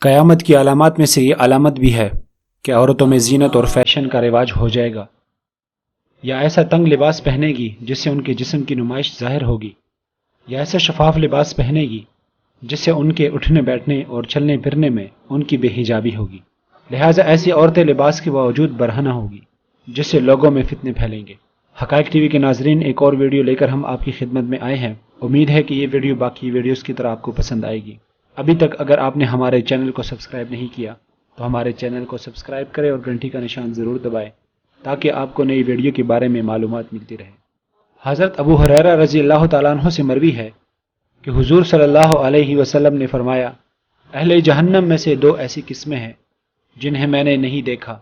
قیامت کی علامات میں سے یہ علامت بھی ہے کہ عورتوں میں زینت اور فیشن کا رواج ہو جائے گا، یا ایسا تنگ لباس پہنے گی جس سے ان کے جسم کی نمائش ظاہر ہوگی، یا ایسا شفاف لباس پہنے گی جس سے ان کے اٹھنے بیٹھنے اور چلنے پھرنے میں ان کی بے حجابی ہوگی۔ لہٰذا ایسی عورتیں لباس کے باوجود برہنہ ہوگی جس سے لوگوں میں فتنے پھیلیں گے۔ حقائق ٹی وی کے ناظرین، ایک اور ویڈیو لے کر ہم آپ کی خدمت میں آئے ہیں۔ امید ہے کہ یہ ویڈیو باقی ویڈیوز کی طرح آپ کو پسند آئے گی۔ ابھی تک اگر آپ نے ہمارے چینل کو سبسکرائب نہیں کیا تو ہمارے چینل کو سبسکرائب کریں اور گھنٹی کا نشان ضرور دبائیں تاکہ آپ کو نئی ویڈیو کے بارے میں معلومات ملتی رہے۔ حضرت ابو ہریرہ رضی اللہ تعالیٰ عنہ سے مروی ہے کہ حضور صلی اللہ علیہ وسلم نے فرمایا، اہل جہنم میں سے دو ایسی قسمیں ہیں جنہیں میں نے نہیں دیکھا۔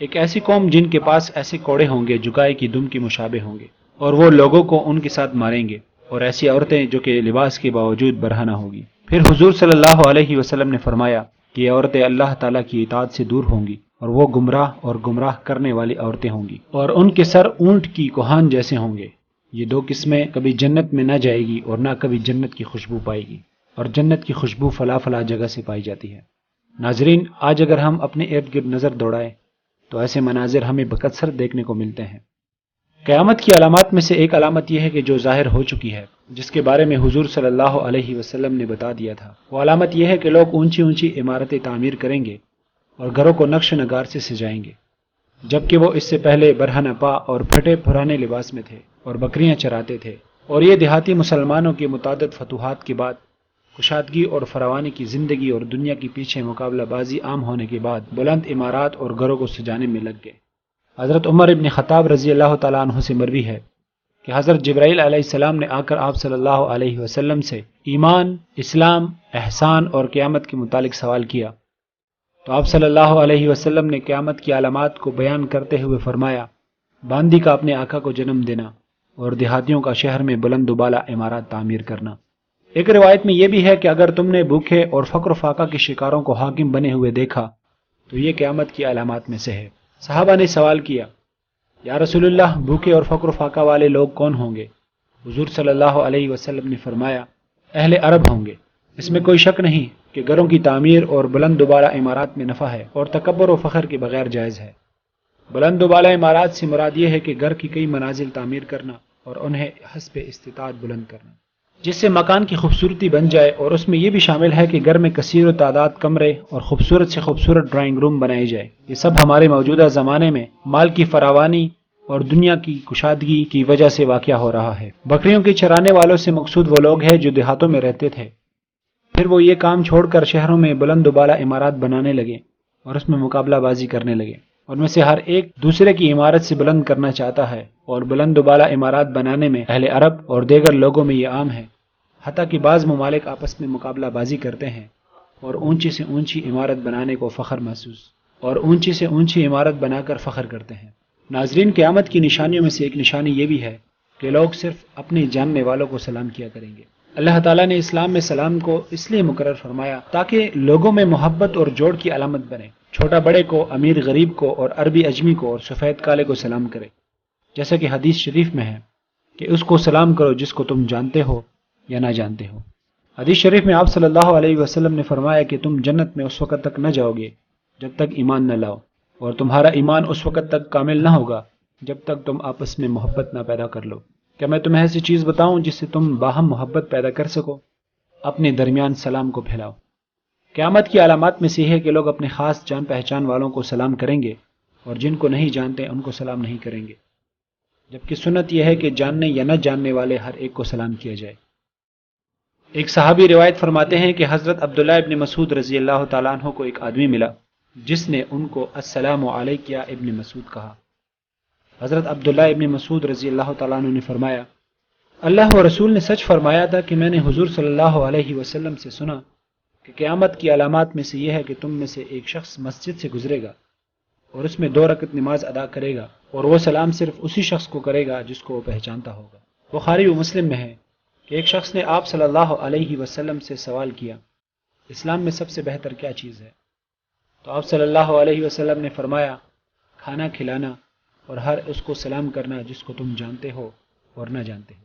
ایک ایسی قوم جن کے پاس ایسے کوڑے ہوں گے جو گائے کی دم کے مشابہ ہوں گے اور وہ لوگوں کو ان کے ساتھ ماریں گے، اور ایسی عورتیں جو کہ لباس کے باوجود برہنہ ہوگی۔ پھر حضور صلی اللہ علیہ وسلم نے فرمایا کہ یہ عورتیں اللہ تعالیٰ کی اطاعت سے دور ہوں گی اور وہ گمراہ اور گمراہ کرنے والی عورتیں ہوں گی، اور ان کے سر اونٹ کی کوہان جیسے ہوں گے۔ یہ دو قسمیں کبھی جنت میں نہ جائے گی اور نہ کبھی جنت کی خوشبو پائے گی، اور جنت کی خوشبو فلاں فلاں جگہ سے پائی جاتی ہے۔ ناظرین، آج اگر ہم اپنے ارد گرد نظر دوڑائیں تو ایسے مناظر ہمیں بکثرت دیکھنے کو ملتے ہیں۔ قیامت کی علامات میں سے ایک علامت یہ ہے کہ جو ظاہر ہو چکی ہے، جس کے بارے میں حضور صلی اللہ علیہ وسلم نے بتا دیا تھا، وہ علامت یہ ہے کہ لوگ اونچی اونچی عمارتیں تعمیر کریں گے اور گھروں کو نقش نگار سے سجائیں گے، جبکہ وہ اس سے پہلے برہنہ پا اور پھٹے پرانے لباس میں تھے اور بکریاں چراتے تھے۔ اور یہ دیہاتی مسلمانوں کی متعدد فتوحات کے بعد، کشادگی اور فراوانی کی زندگی اور دنیا کی پیچھے مقابلہ بازی عام ہونے کے بعد بلند عمارات اور گھروں کو سجانے میں لگ گئے۔ حضرت عمر ابن خطاب رضی اللہ تعالیٰ عنہ سے مروی ہے کہ حضرت جبرائیل علیہ السلام نے آ کر آپ صلی اللہ علیہ وسلم سے ایمان، اسلام، احسان اور قیامت کے متعلق سوال کیا، تو آپ صلی اللہ علیہ وسلم نے قیامت کی علامات کو بیان کرتے ہوئے فرمایا، باندی کا اپنے آقا کو جنم دینا اور دیہاتیوں کا شہر میں بلند و بالا عمارات تعمیر کرنا۔ ایک روایت میں یہ بھی ہے کہ اگر تم نے بھوکے اور فقر و فاقہ کے شکاروں کو حاکم بنے ہوئے دیکھا تو یہ قیامت کی علامات میں سے ہے۔ صحابہ نے سوال کیا، یا رسول اللہ، بھوکے اور فقر و فاقہ والے لوگ کون ہوں گے؟ حضور صلی اللہ علیہ وسلم نے فرمایا، اہل عرب ہوں گے۔ اس میں کوئی شک نہیں کہ گھروں کی تعمیر اور بلند و بالا عمارات میں نفع ہے اور تکبر و فخر کے بغیر جائز ہے۔ بلند و بالا عمارات سے مراد یہ ہے کہ گھر کی کئی منازل تعمیر کرنا اور انہیں حسب استطاعت بلند کرنا، جس سے مکان کی خوبصورتی بن جائے، اور اس میں یہ بھی شامل ہے کہ گھر میں کثیر و تعداد کمرے اور خوبصورت سے خوبصورت ڈرائنگ روم بنائے جائے۔ یہ سب ہمارے موجودہ زمانے میں مال کی فراوانی اور دنیا کی کشادگی کی وجہ سے واقع ہو رہا ہے۔ بکریوں کے چرانے والوں سے مقصود وہ لوگ ہیں جو دیہاتوں میں رہتے تھے، پھر وہ یہ کام چھوڑ کر شہروں میں بلند و بالا عمارات بنانے لگے اور اس میں مقابلہ بازی کرنے لگے۔ ان میں سے ہر ایک دوسرے کی عمارت سے بلند کرنا چاہتا ہے، اور بلند و بالا عمارات بنانے میں اہل عرب اور دیگر لوگوں میں یہ عام ہے، حتیٰ کہ بعض ممالک آپس میں مقابلہ بازی کرتے ہیں اور اونچی سے اونچی عمارت بنانے کو فخر محسوس اور اونچی سے اونچی عمارت بنا کر فخر کرتے ہیں۔ ناظرین، قیامت کی نشانیوں میں سے ایک نشانی یہ بھی ہے کہ لوگ صرف اپنے جاننے والوں کو سلام کیا کریں گے۔ اللہ تعالیٰ نے اسلام میں سلام کو اس لیے مقرر فرمایا تاکہ لوگوں میں محبت اور جوڑ کی علامت بنے۔ چھوٹا بڑے کو، امیر غریب کو، اور عربی اجمی کو اور سفید کالے کو سلام کرے، جیسا کہ حدیث شریف میں ہے کہ اس کو سلام کرو جس کو تم جانتے ہو یا نہ جانتے ہو۔ حدیث شریف میں آپ صلی اللہ علیہ وسلم نے فرمایا کہ تم جنت میں اس وقت تک نہ جاؤ گے جب تک ایمان نہ لاؤ، اور تمہارا ایمان اس وقت تک کامل نہ ہوگا جب تک تم آپس میں محبت نہ پیدا کر لو۔ کیا میں تمہیں ایسی چیز بتاؤں جس سے تم باہم محبت پیدا کر سکو؟ اپنے درمیان سلام کو پھیلاؤ۔ قیامت کی علامات میں سے یہ ہے کہ لوگ اپنے خاص جان پہچان والوں کو سلام کریں گے اور جن کو نہیں جانتے ان کو سلام نہیں کریں گے، جبکہ سنت یہ ہے کہ جاننے یا نہ جاننے والے ہر ایک کو سلام کیا جائے۔ ایک صحابی روایت فرماتے ہیں کہ حضرت عبداللہ ابن مسعود رضی اللہ تعالیٰ عنہ کو ایک آدمی ملا جس نے ان کو السلام علیک یا ابن مسعود کہا۔ حضرت عبداللہ ابن مسعود رضی اللہ تعالیٰ عنہ نے فرمایا، اللہ و رسول نے سچ فرمایا تھا کہ میں نے حضور صلی اللہ علیہ وسلم سے سنا کہ قیامت کی علامات میں سے یہ ہے کہ تم میں سے ایک شخص مسجد سے گزرے گا اور اس میں 2 رکعت نماز ادا کرے گا، اور وہ سلام صرف اسی شخص کو کرے گا جس کو وہ پہچانتا ہوگا۔ بخاری و مسلم میں ہے کہ ایک شخص نے آپ صلی اللہ علیہ وسلم سے سوال کیا، اسلام میں سب سے بہتر کیا چیز ہے؟ تو آپ صلی اللہ علیہ وسلم نے فرمایا، کھانا کھلانا اور ہر اس کو سلام کرنا جس کو تم جانتے ہو اور نہ جانتے ہو۔